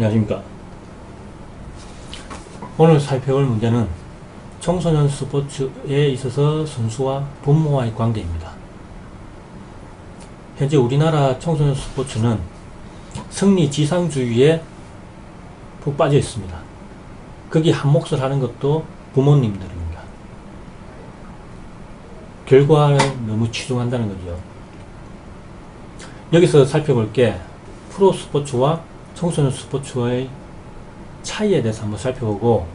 안녕하십니까. 오늘 살펴볼 문제는 청소년 스포츠에 있어서 선수와 부모와의 관계입니다. 현재 우리나라 청소년 스포츠는 승리 지상주의에 푹 빠져 있습니다. 거기 한 몫을 하는 것도 부모님들입니다. 결과에 너무 치중한다는 거죠. 여기서 살펴볼 게 프로 스포츠와 청소년 스포츠의 차이에 대해서 한번 살펴보고,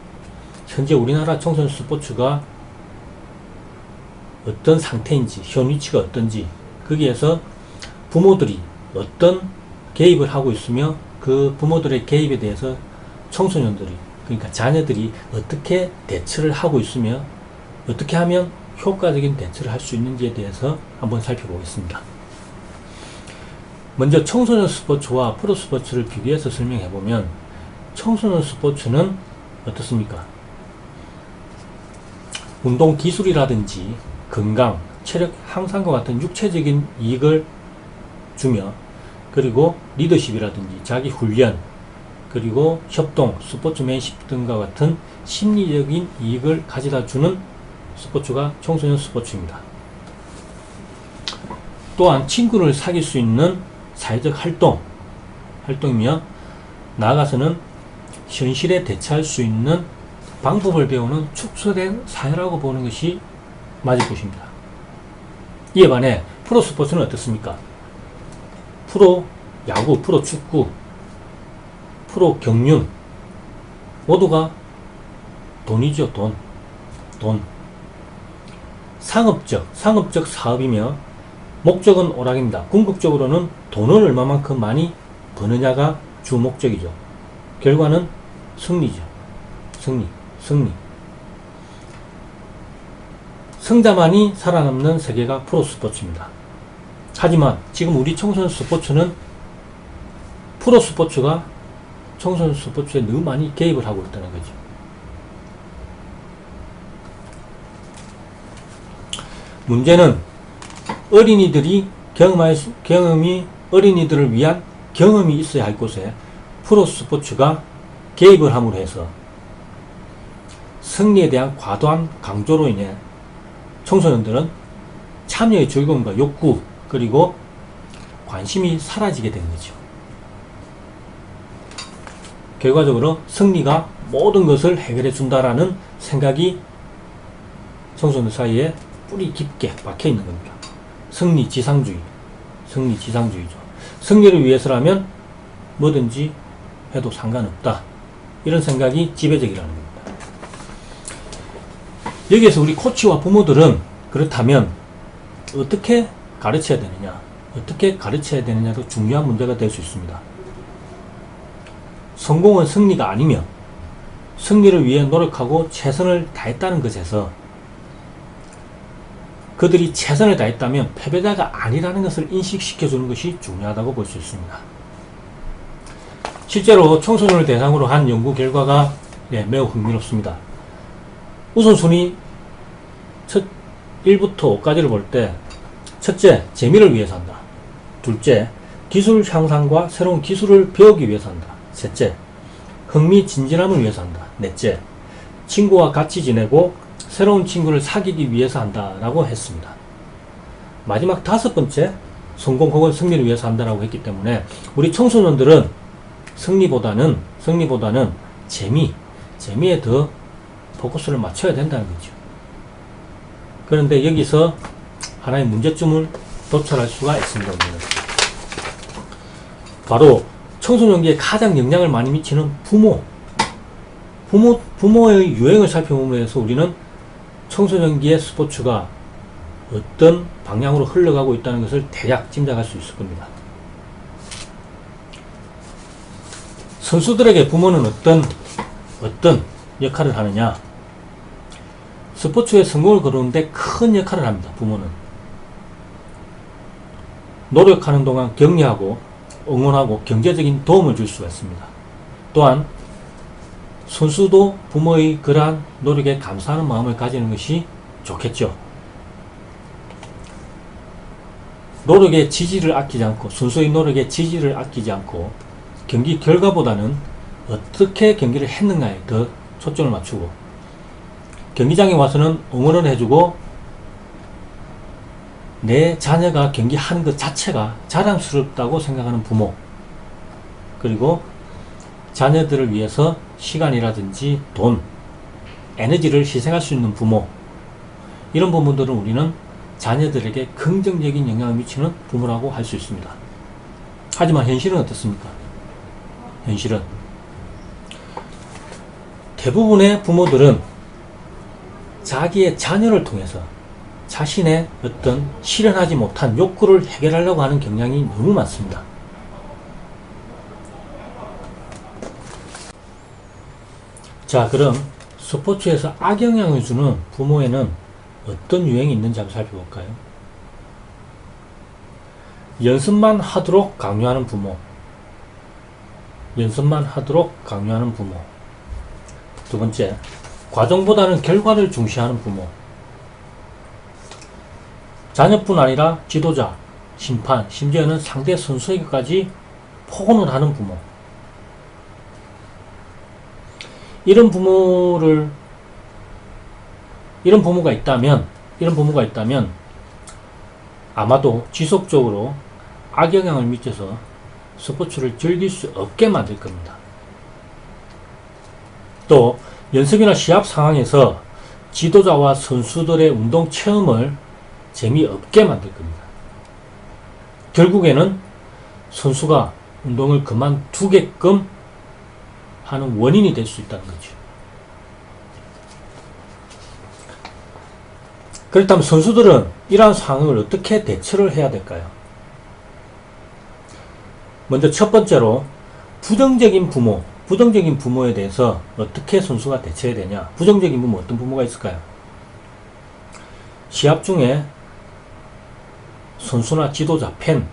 현재 우리나라 청소년 스포츠가 어떤 상태인지, 현 위치가 어떤지, 거기에서 부모들이 어떤 개입을 하고 있으며 그 부모들의 개입에 대해서 청소년들이, 그러니까 자녀들이 어떻게 대처를 하고 있으며 어떻게 하면 효과적인 대처를 할 수 있는지에 대해서 한번 살펴보겠습니다. 먼저 청소년 스포츠와 프로 스포츠를 비교해서 설명해보면, 청소년 스포츠는 어떻습니까? 운동 기술이라든지 건강, 체력 향상과 같은 육체적인 이익을 주며, 그리고 리더십이라든지 자기 훈련, 그리고 협동, 스포츠맨십 등과 같은 심리적인 이익을 가져다 주는 스포츠가 청소년 스포츠입니다. 또한 친구를 사귈 수 있는 사회적 활동이며, 나아가서는 현실에 대처할 수 있는 방법을 배우는 축소된 사회라고 보는 것이 맞을 것입니다. 이에 반해 프로 스포츠는 어떻습니까? 프로 야구, 프로 축구, 프로 경륜 모두가 돈이죠. 돈. 상업적 사업이며 목적은 오락입니다. 궁극적으로는 돈을 얼마만큼 많이 버느냐가 주 목적이죠. 결과는 승리죠. 승리. 승자만이 살아남는 세계가 프로 스포츠입니다. 하지만 지금 우리 청소년 스포츠는 프로 스포츠가 청소년 스포츠에 너무 많이 개입을 하고 있다는 거죠. 문제는 어린이들이 어린이들을 위한 경험이 있어야 할 곳에 프로 스포츠가 개입을 함으로 해서 승리에 대한 과도한 강조로 인해 청소년들은 참여의 즐거움과 욕구, 그리고 관심이 사라지게 된 거죠. 결과적으로 승리가 모든 것을 해결해 준다라는 생각이 청소년 사이에 뿌리 깊게 박혀 있는 겁니다. 승리 지상주의죠. 승리를 위해서라면 뭐든지 해도 상관없다, 이런 생각이 지배적이라는 겁니다. 여기에서 우리 코치와 부모들은 그렇다면 어떻게 가르쳐야 되느냐도 중요한 문제가 될 수 있습니다. 성공은 승리가 아니며, 승리를 위해 노력하고 최선을 다했다는 것에서 그들이 최선을 다했다면 패배자가 아니라는 것을 인식시켜주는 것이 중요하다고 볼 수 있습니다. 실제로 청소년을 대상으로 한 연구 결과가 매우 흥미롭습니다. 우선순위 1부터 5까지를 볼 때, 첫째, 재미를 위해서 한다. 둘째, 기술 향상과 새로운 기술을 배우기 위해서 한다. 셋째, 흥미진진함을 위해서 한다. 넷째, 친구와 같이 지내고 새로운 친구를 사귀기 위해서 한다라고 했습니다. 마지막 다섯 번째, 성공 혹은 승리를 위해서 한다라고 했기 때문에 우리 청소년들은 승리보다는 재미에 더 포커스를 맞춰야 된다는 거죠. 그런데 여기서 하나의 문제점을 도출할 수가 있습니다. 바로 청소년기에 가장 영향을 많이 미치는 부모의 유행을 살펴보면서 우리는 청소년기의 스포츠가 어떤 방향으로 흘러가고 있다는 것을 대략 짐작할 수 있을 겁니다. 선수들에게 부모는 어떤 역할을 하느냐? 스포츠의 성공을 거두는데 큰 역할을 합니다. 부모는 노력하는 동안 격려하고 응원하고 경제적인 도움을 줄 수가 있습니다. 또한 선수도 부모의 그러한 노력에 감사하는 마음을 가지는 것이 좋겠죠. 노력의 지지를 아끼지 않고, 선수의 노력에 지지를 아끼지 않고 경기 결과보다는 어떻게 경기를 했는가에 더 초점을 맞추고, 경기장에 와서는 응원을 해주고 내 자녀가 경기하는 것 자체가 자랑스럽다고 생각하는 부모, 그리고 자녀들을 위해서 시간이라든지 돈, 에너지를 희생할 수 있는 부모, 이런 부분들은 우리는 자녀들에게 긍정적인 영향을 미치는 부모라고 할 수 있습니다. 하지만 현실은 어떻습니까? 현실은 대부분의 부모들은 자기의 자녀를 통해서 자신의 어떤 실현하지 못한 욕구를 해결하려고 하는 경향이 너무 많습니다. 자, 그럼 스포츠에서 악영향을 주는 부모에는 어떤 유행이 있는지 한번 살펴볼까요? 연습만 하도록 강요하는 부모. 연습만 하도록 강요하는 부모. 두 번째, 과정보다는 결과를 중시하는 부모. 자녀뿐 아니라 지도자, 심판, 심지어는 상대 선수에게까지 폭언을 하는 부모. 이런 부모가 있다면 아마도 지속적으로 악영향을 미쳐서 스포츠를 즐길 수 없게 만들 겁니다. 또 연습이나 시합 상황에서 지도자와 선수들의 운동 체험을 재미없게 만들 겁니다. 결국에는 선수가 운동을 그만두게끔 하는 원인이 될 수 있다는 거죠. 그렇다면 선수들은 이러한 상황을 어떻게 대처를 해야 될까요? 먼저 첫 번째로 부정적인 부모에 대해서 어떻게 선수가 대처해야 되냐. 부정적인 부모, 어떤 부모가 있을까요? 시합 중에 선수나 지도자, 팬,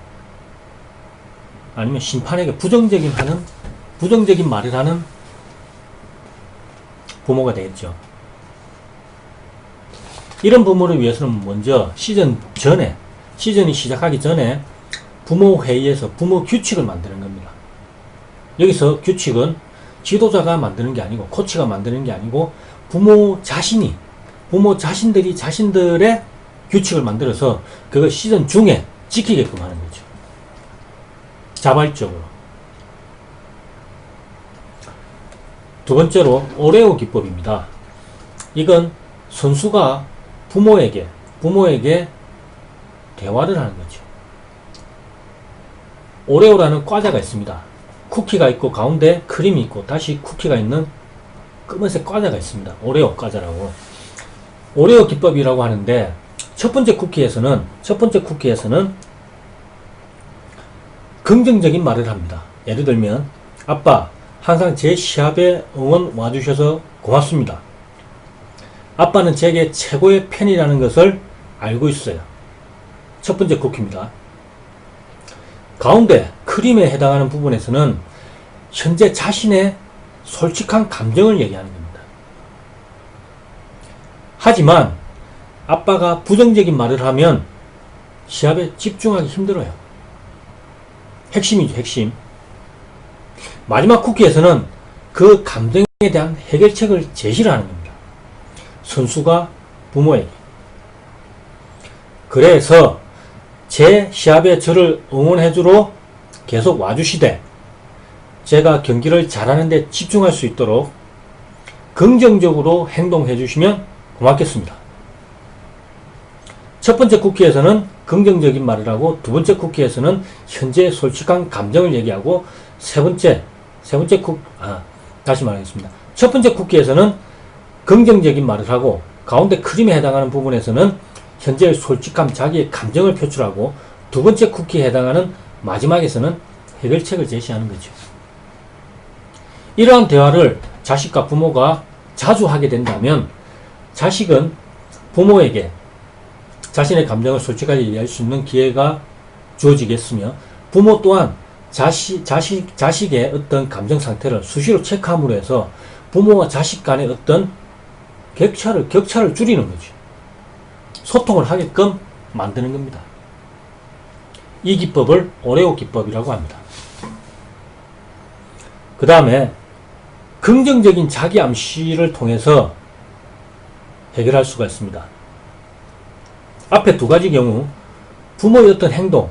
아니면 심판에게 부정적인 말을 하는 부모가 되겠죠. 이런 부모를 위해서는 먼저 시즌이 시작하기 전에 부모 회의에서 부모 규칙을 만드는 겁니다. 여기서 규칙은 지도자가 만드는 게 아니고, 코치가 만드는 게 아니고, 부모 자신들이 자신들의 규칙을 만들어서 그걸 시즌 중에 지키게끔 하는 거죠. 자발적으로. 두 번째로 오레오 기법입니다. 이건 선수가 부모에게 대화를 하는 거죠. 오레오라는 과자가 있습니다. 쿠키가 있고 가운데 크림이 있고 다시 쿠키가 있는 검은색 과자가 있습니다. 오레오 과자라고. 오레오 기법이라고 하는데 첫 번째 쿠키에서는 긍정적인 말을 합니다. 예를 들면, 아빠, 항상 제 시합에 응원 와주셔서 고맙습니다. 아빠는 제게 최고의 팬이라는 것을 알고 있어요. 첫 번째 쿠키입니다. 가운데 크림에 해당하는 부분에서는 현재 자신의 솔직한 감정을 얘기하는 겁니다. 하지만 아빠가 부정적인 말을 하면 시합에 집중하기 힘들어요. 핵심이죠, 핵심. 마지막 쿠키에서는 그 감정에 대한 해결책을 제시를 하는 겁니다. 선수가 부모에게. 그래서 제 시합에 저를 응원해주러 계속 와주시되 제가 경기를 잘하는 데 집중할 수 있도록 긍정적으로 행동해 주시면 고맙겠습니다. 첫 번째 쿠키에서는 긍정적인 말을 하고, 두 번째 쿠키에서는 현재 솔직한 감정을 얘기하고, 다시 말하겠습니다. 첫 번째 쿠키에서는 긍정적인 말을 하고, 가운데 크림에 해당하는 부분에서는 현재의 솔직함, 자기의 감정을 표출하고, 두 번째 쿠키에 해당하는 마지막에서는 해결책을 제시하는 거죠. 이러한 대화를 자식과 부모가 자주 하게 된다면 자식은 부모에게 자신의 감정을 솔직하게 얘기할 수 있는 기회가 주어지겠으며, 부모 또한 자식의 어떤 감정 상태를 수시로 체크함으로 해서 부모와 자식 간의 어떤 격차를 줄이는 거죠. 소통을 하게끔 만드는 겁니다. 이 기법을 오레오 기법이라고 합니다. 그 다음에 긍정적인 자기 암시를 통해서 해결할 수가 있습니다. 앞에 두 가지 경우 부모의 어떤 행동,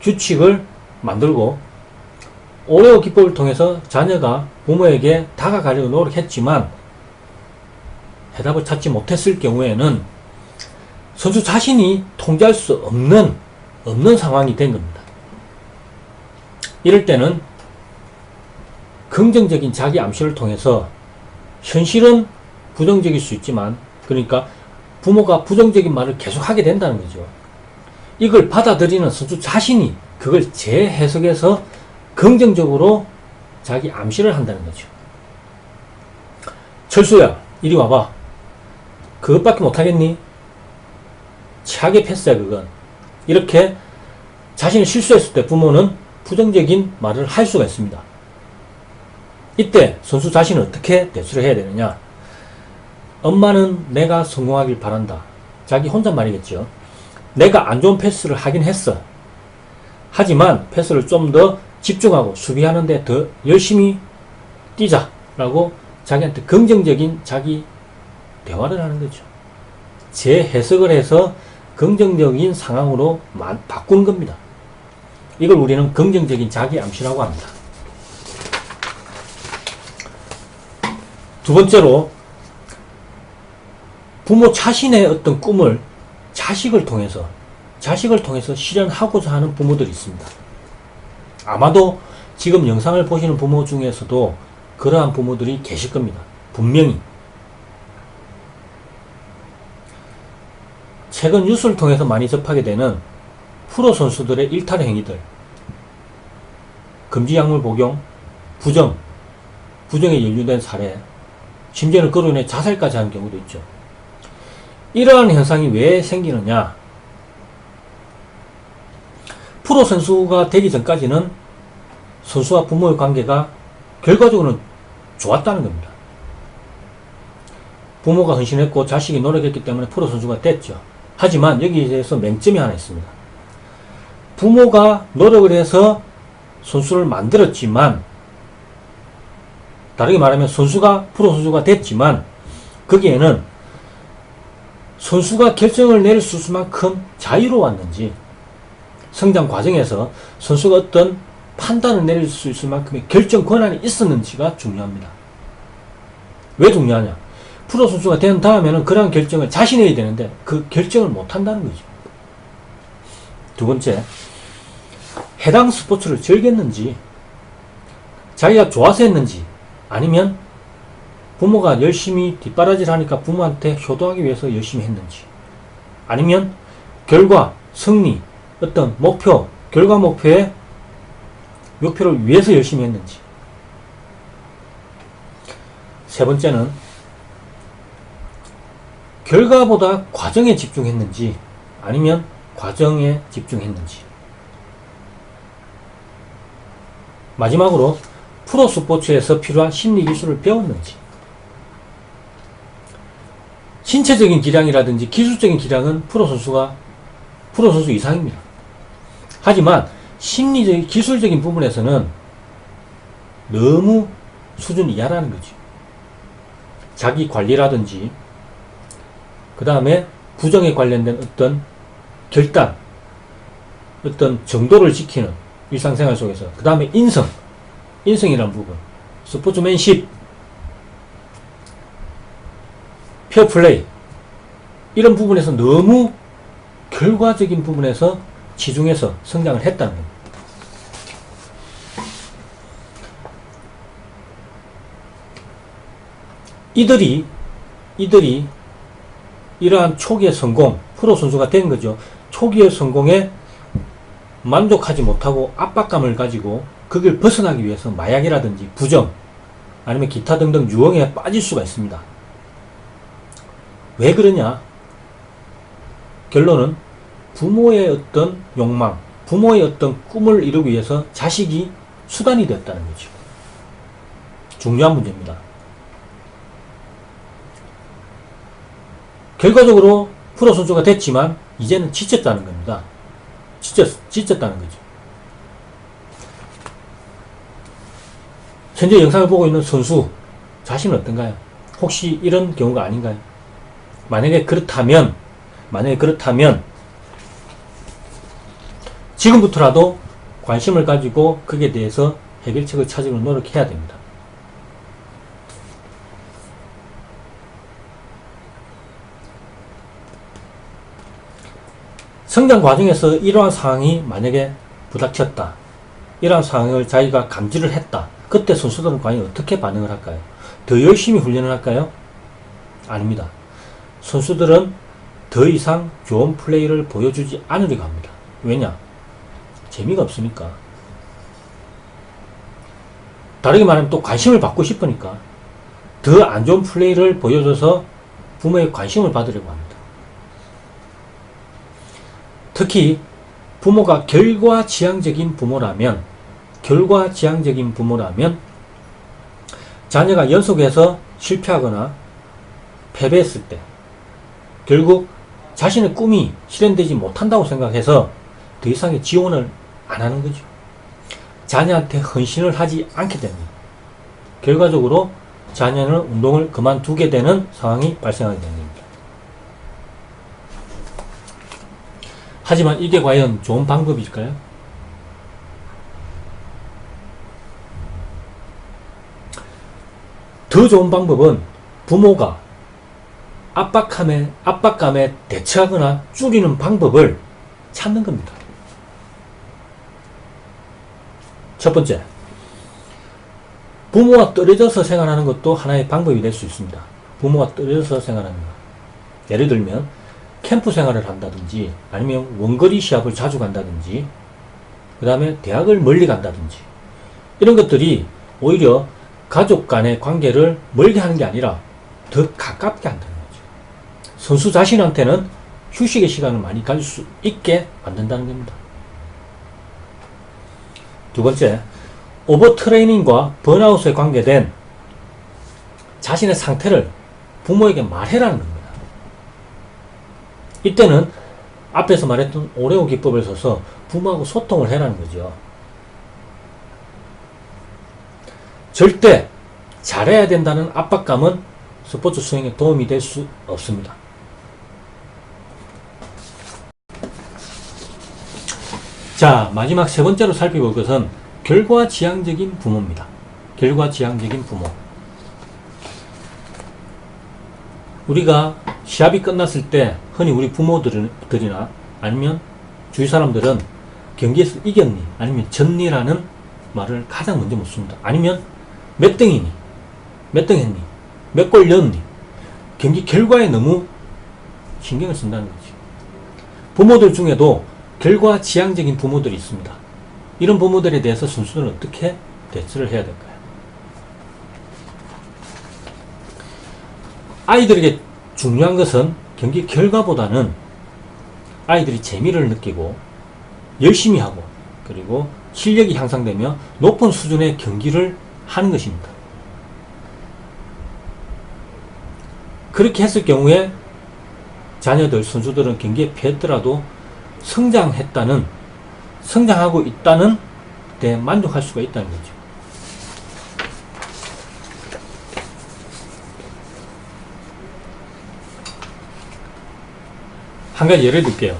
규칙을 만들고 오레오 기법을 통해서 자녀가 부모에게 다가가려고 노력했지만 해답을 찾지 못했을 경우에는 선수 자신이 통제할 수 없는 상황이 된 겁니다. 이럴 때는 긍정적인 자기 암시를 통해서 현실은 부정적일 수 있지만, 그러니까 부모가 부정적인 말을 계속하게 된다는 거죠. 이걸 받아들이는 선수 자신이 그걸 재해석해서 긍정적으로 자기 암시를 한다는 거죠. 철수야, 이리 와봐. 그것밖에 못하겠니? 최악의 패스야 그건. 이렇게 자신이 실수했을 때 부모는 부정적인 말을 할 수가 있습니다. 이때 선수 자신은 어떻게 대처를 해야 되느냐? 엄마는 내가 성공하길 바란다. 자기 혼잣말이겠죠. 내가 안 좋은 패스를 하긴 했어. 하지만 패스를 좀 더 집중하고 수비하는데 더 열심히 뛰자 라고 자기한테 긍정적인 자기 대화를 하는 거죠. 재해석을 해서 긍정적인 상황으로 바꾸는 겁니다. 이걸 우리는 긍정적인 자기 암시라고 합니다. 두 번째로, 부모 자신의 어떤 꿈을 자식을 통해서 실현하고자 하는 부모들이 있습니다. 아마도 지금 영상을 보시는 부모 중에서도 그러한 부모들이 계실 겁니다. 분명히. 최근 뉴스를 통해서 많이 접하게 되는 프로 선수들의 일탈의 행위들, 금지 약물 복용, 부정에 연루된 사례, 심지어는 그로 인해 자살까지 하는 경우도 있죠. 이러한 현상이 왜 생기느냐? 프로 선수가 되기 전까지는 선수와 부모의 관계가 결과적으로는 좋았다는 겁니다. 부모가 헌신했고 자식이 노력했기 때문에 프로 선수가 됐죠. 하지만 여기에서 맹점이 하나 있습니다. 부모가 노력을 해서 선수를 만들었지만, 다르게 말하면 프로 선수가 됐지만, 거기에는 선수가 결정을 내릴 수만큼 자유로웠는지, 성장 과정에서 선수가 어떤 판단을 내릴 수 있을 만큼의 결정 권한이 있었는지가 중요합니다. 왜 중요하냐? 프로 선수가 된 다음에는 그러한 결정을 자신이 해야 되는데 그 결정을 못 한다는 거죠. 두 번째, 해당 스포츠를 즐겼는지, 자기가 좋아서 했는지, 아니면 부모가 열심히 뒷바라지를 하니까 부모한테 효도하기 위해서 열심히 했는지, 아니면 결과, 승리, 어떤 목표, 결과 목표를 위해서 열심히 했는지. 세 번째는 결과보다 과정에 집중했는지, 아니면 과정에 집중했는지. 마지막으로 프로 스포츠에서 필요한 심리 기술을 배웠는지. 신체적인 기량이라든지 기술적인 기량은 프로 선수 이상입니다. 하지만 심리적인, 기술적인 부분에서는 너무 수준 이하라는 거죠. 자기 관리라든지, 그 다음에 부정에 관련된 어떤 결단, 어떤 정도를 지키는 일상생활 속에서, 그 다음에 인성이라는 부분, 스포츠맨십, 페어플레이, 이런 부분에서 너무 결과적인 부분에서 치중해서 성장을 했다는 겁니다. 이들이 이러한 초기의 성공, 프로 선수가 된 거죠. 초기의 성공에 만족하지 못하고 압박감을 가지고 거기를 벗어나기 위해서 마약이라든지 부정, 아니면 기타 등등 유흥에 빠질 수가 있습니다. 왜 그러냐? 결론은 부모의 어떤 욕망, 부모의 어떤 꿈을 이루기 위해서 자식이 수단이 되었다는 거죠. 중요한 문제입니다. 결과적으로 프로 선수가 됐지만 이제는 지쳤다는 겁니다. 지쳤다는 거죠. 현재 영상을 보고 있는 선수, 자신은 어떤가요? 혹시 이런 경우가 아닌가요? 만약에 그렇다면 지금부터라도 관심을 가지고 거기에 대해서 해결책을 찾으려 노력해야 됩니다. 성장 과정에서 이러한 상황이 만약에 부닥쳤다. 이러한 상황을 자기가 감지를 했다. 그때 선수들은 과연 어떻게 반응을 할까요? 더 열심히 훈련을 할까요? 아닙니다. 선수들은 더 이상 좋은 플레이를 보여주지 않으려고 합니다. 왜냐? 재미가 없으니까. 다르게 말하면 또 관심을 받고 싶으니까. 더 안 좋은 플레이를 보여줘서 부모의 관심을 받으려고 합니다. 특히 부모가 결과지향적인 부모라면 자녀가 연속해서 실패하거나 패배했을 때 결국 자신의 꿈이 실현되지 못한다고 생각해서 더 이상의 지원을 안 하는 거죠. 자녀한테 헌신을 하지 않게 됩니다. 결과적으로 자녀는 운동을 그만두게 되는 상황이 발생하게 됩니다. 하지만 이게 과연 좋은 방법일까요? 더 좋은 방법은 부모가 압박감에 대처하거나 줄이는 방법을 찾는 겁니다. 첫 번째, 부모와 떨어져서 생활하는 것도 하나의 방법이 될 수 있습니다. 부모와 떨어져서 생활하는 것. 예를 들면 캠프 생활을 한다든지 아니면 원거리 시합을 자주 간다든지 그 다음에 대학을 멀리 간다든지 이런 것들이 오히려 가족 간의 관계를 멀게 하는 게 아니라 더 가깝게 한다는 거죠. 선수 자신한테는 휴식의 시간을 많이 가질 수 있게 만든다는 겁니다. 두 번째, 오버트레이닝과 번아웃에 관계된 자신의 상태를 부모에게 말해라는 겁니다. 이때는 앞에서 말했던 오레오 기법을 써서 부모하고 소통을 해라는 거죠. 절대 잘해야 된다는 압박감은 스포츠 수행에 도움이 될 수 없습니다. 자, 마지막 세 번째로 살펴볼 것은 결과지향적인 부모입니다. 결과지향적인 부모. 우리가 시합이 끝났을 때 흔히 우리 부모들이나 아니면 주위 사람들은 경기에서 이겼니? 아니면 졌니?라는 말을 가장 먼저 묻습니다. 아니면 몇 등이니? 몇 등 했니? 몇 골 넣었니? 경기 결과에 너무 신경을 쓴다는 거지. 부모들 중에도 결과지향적인 부모들이 있습니다. 이런 부모들에 대해서 선수들은 어떻게 대처를 해야 될까요? 아이들에게 중요한 것은 경기 결과보다는 아이들이 재미를 느끼고 열심히 하고 그리고 실력이 향상되며 높은 수준의 경기를 하는 것입니다. 그렇게 했을 경우에 자녀들, 선수들은 경기에 패했더라도 성장하고 있다는 데 만족할 수가 있다는 거죠. 한 가지 예를 들게요.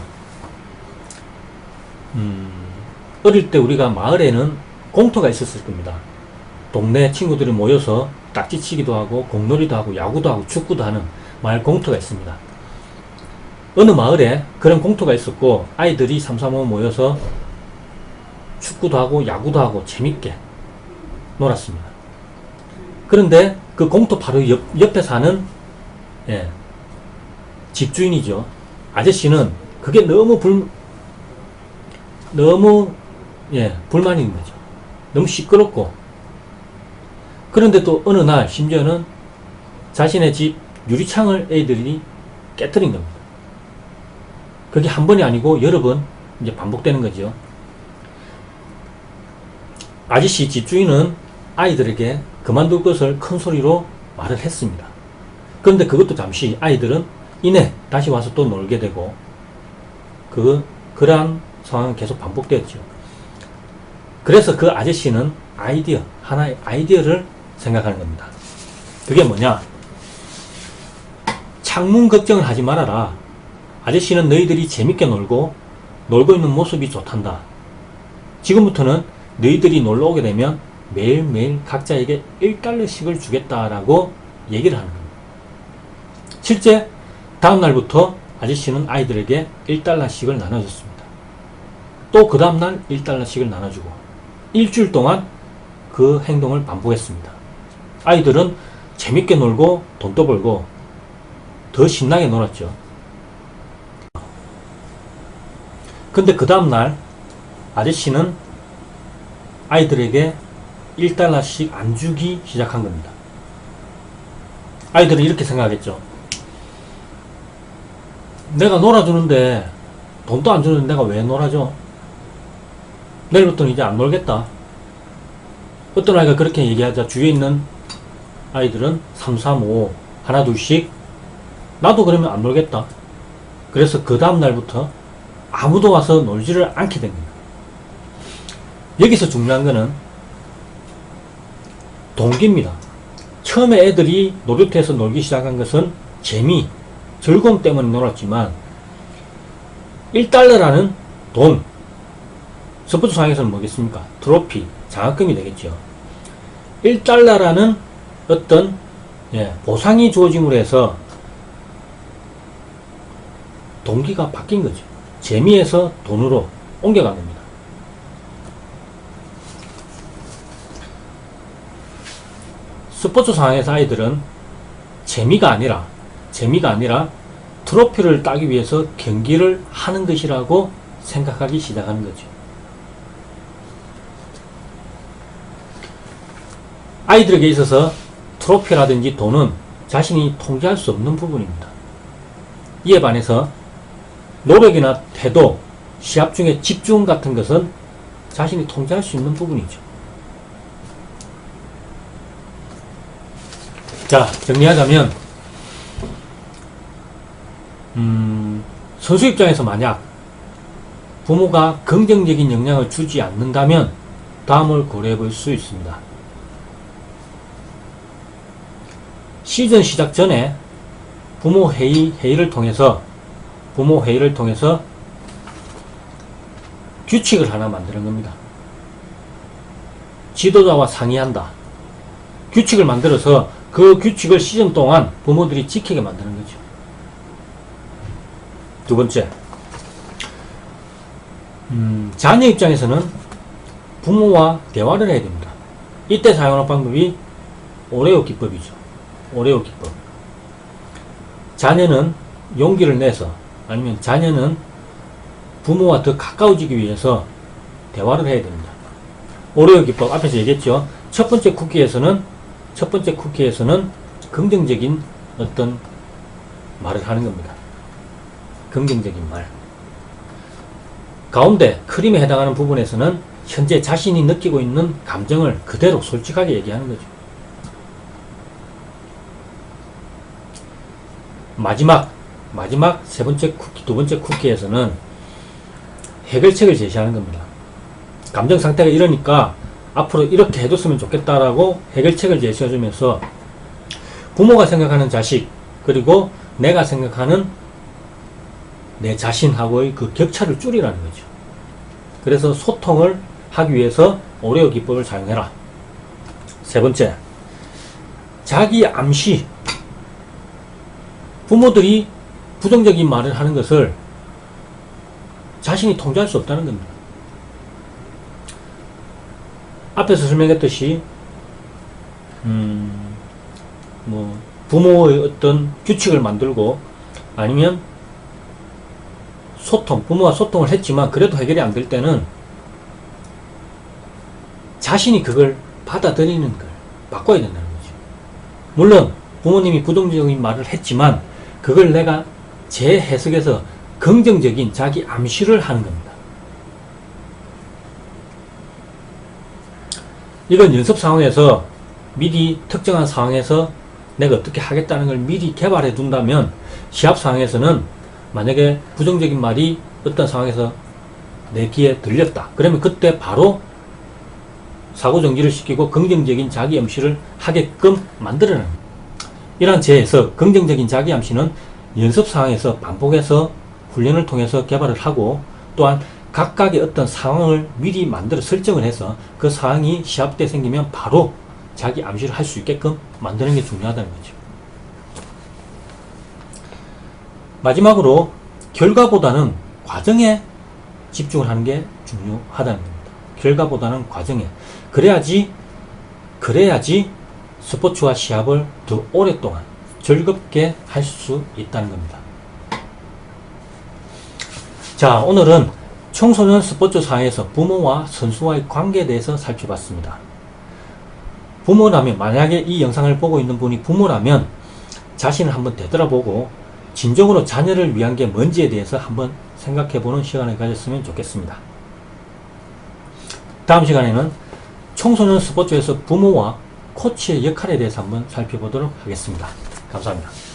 어릴 때 우리가 마을에는 공터가 있었을 겁니다. 동네 친구들이 모여서 딱지치기도 하고 공놀이도 하고 야구도 하고 축구도 하는 마을 공터가 있습니다. 어느 마을에 그런 공터가 있었고 아이들이 삼삼오오 모여서 축구도 하고 야구도 하고 재밌게 놀았습니다. 그런데 그 공터 바로 옆에 사는 집주인이죠. 아저씨는 그게 너무 불만이 있는 거죠. 너무 시끄럽고. 그런데 또 어느 날 심지어는 자신의 집 유리창을 애들이 깨트린 겁니다. 그게 한 번이 아니고 여러 번 이제 반복되는 거죠. 아저씨 집주인은 아이들에게 그만둘 것을 큰 소리로 말을 했습니다. 그런데 그것도 잠시 아이들은 이내 다시 와서 또 놀게 되고 그러한 상황은 계속 반복되었죠. 그래서 그 아저씨는 하나의 아이디어를 생각하는 겁니다. 그게 뭐냐? 창문 걱정을 하지 말아라. 아저씨는 너희들이 재밌게 놀고 있는 모습이 좋단다. 지금부터는 너희들이 놀러 오게 되면 매일매일 각자에게 1달러씩을 주겠다라고 얘기를 하는 겁니다. 실제 다음날부터 아저씨는 아이들에게 1달러씩을 나눠줬습니다. 또 그 다음날 1달러씩을 나눠주고 일주일 동안 그 행동을 반복했습니다. 아이들은 재밌게 놀고 돈도 벌고 더 신나게 놀았죠. 근데 그 다음날 아저씨는 아이들에게 1달러씩 안 주기 시작한 겁니다. 아이들은 이렇게 생각했죠. 내가 놀아주는데 돈도 안 주는데 내가 왜 놀아줘? 내일부터는 이제 안 놀겠다. 어떤 아이가 그렇게 얘기하자 주위에 있는 아이들은 3, 3, 5 하나 둘씩 나도 그러면 안 놀겠다. 그래서 그 다음날부터 아무도 와서 놀지를 않게 됩니다. 여기서 중요한 거는 동기입니다. 처음에 애들이 놀이터에서 놀기 시작한 것은 재미, 즐거움 때문에 놀았지만 1달러라는 돈, 스포츠 상에서는 뭐겠습니까? 트로피, 장학금이 되겠죠. 1달러라는 어떤 보상이 주어짐으로 해서 동기가 바뀐 거죠. 재미에서 돈으로 옮겨간 겁니다. 스포츠 상황에서 아이들은 재미가 아니라 트로피를 따기 위해서 경기를 하는 것이라고 생각하기 시작하는 거죠. 아이들에게 있어서 트로피라든지 돈은 자신이 통제할 수 없는 부분입니다. 이에 반해서 노력이나 태도, 시합 중에 집중 같은 것은 자신이 통제할 수 있는 부분이죠. 자, 정리하자면 선수 입장에서 만약 부모가 긍정적인 영향을 주지 않는다면 다음을 고려해 볼 수 있습니다. 시즌 시작 전에 부모 회의를 통해서 규칙을 하나 만드는 겁니다. 지도자와 상의한다. 규칙을 만들어서 그 규칙을 시즌 동안 부모들이 지키게 만드는 거죠. 두 번째, 자녀 입장에서는 부모와 대화를 해야 됩니다. 이때 사용하는 방법이 오레오 기법이죠. 오레오 기법. 자녀는 용기를 내서 아니면 자녀는 부모와 더 가까워지기 위해서 대화를 해야 됩니다. 오레오 기법 앞에서 얘기했죠. 첫 번째 쿠키에서는 긍정적인 어떤 말을 하는 겁니다. 긍정적인 말. 가운데 크림에 해당하는 부분에서는 현재 자신이 느끼고 있는 감정을 그대로 솔직하게 얘기하는 거죠. 마지막 세 번째 쿠키, 두 번째 쿠키에서는 해결책을 제시하는 겁니다. 감정 상태가 이러니까 앞으로 이렇게 해줬으면 좋겠다라고 해결책을 제시해주면서 부모가 생각하는 자식 그리고 내가 생각하는 내 자신하고의 그 격차를 줄이라는 거죠. 그래서 소통을 하기 위해서 오레오 기법을 사용해라. 세 번째, 자기 암시. 부모들이 부정적인 말을 하는 것을 자신이 통제할 수 없다는 겁니다. 앞에서 설명했듯이 부모의 어떤 규칙을 만들고 아니면 부모와 소통을 했지만 그래도 해결이 안 될 때는 자신이 그걸 받아들이는 걸 바꿔야 된다는 거죠. 물론 부모님이 부정적인 말을 했지만 그걸 내가 재해석해서 긍정적인 자기 암시를 하는 겁니다. 이건 연습 상황에서 미리 특정한 상황에서 내가 어떻게 하겠다는 걸 미리 개발해 둔다면 시합 상황에서는 만약에 부정적인 말이 어떤 상황에서 내 귀에 들렸다. 그러면 그때 바로 사고 정지를 시키고 긍정적인 자기 암시를 하게끔 만들어내는 거예요. 이러한 재에서 긍정적인 자기암시는 연습 상황에서 반복해서 훈련을 통해서 개발을 하고, 또한 각각의 어떤 상황을 미리 만들어 설정을 해서 그 상황이 시합 때 생기면 바로 자기 암시를 할 수 있게끔 만드는 게 중요하다는 거죠. 마지막으로 결과보다는 과정에 집중을 하는 게 중요하다는 겁니다. 결과보다는 과정에. 그래야지 스포츠와 시합을 더 오랫동안 즐겁게 할 수 있다는 겁니다. 자, 오늘은 청소년 스포츠 상에서 부모와 선수와의 관계에 대해서 살펴봤습니다. 부모라면, 만약에 이 영상을 보고 있는 분이 부모라면 자신을 한번 되돌아보고 진정으로 자녀를 위한 게 뭔지에 대해서 한번 생각해보는 시간을 가졌으면 좋겠습니다. 다음 시간에는 청소년 스포츠에서 부모와 코치의 역할에 대해서 한번 살펴보도록 하겠습니다. 감사합니다.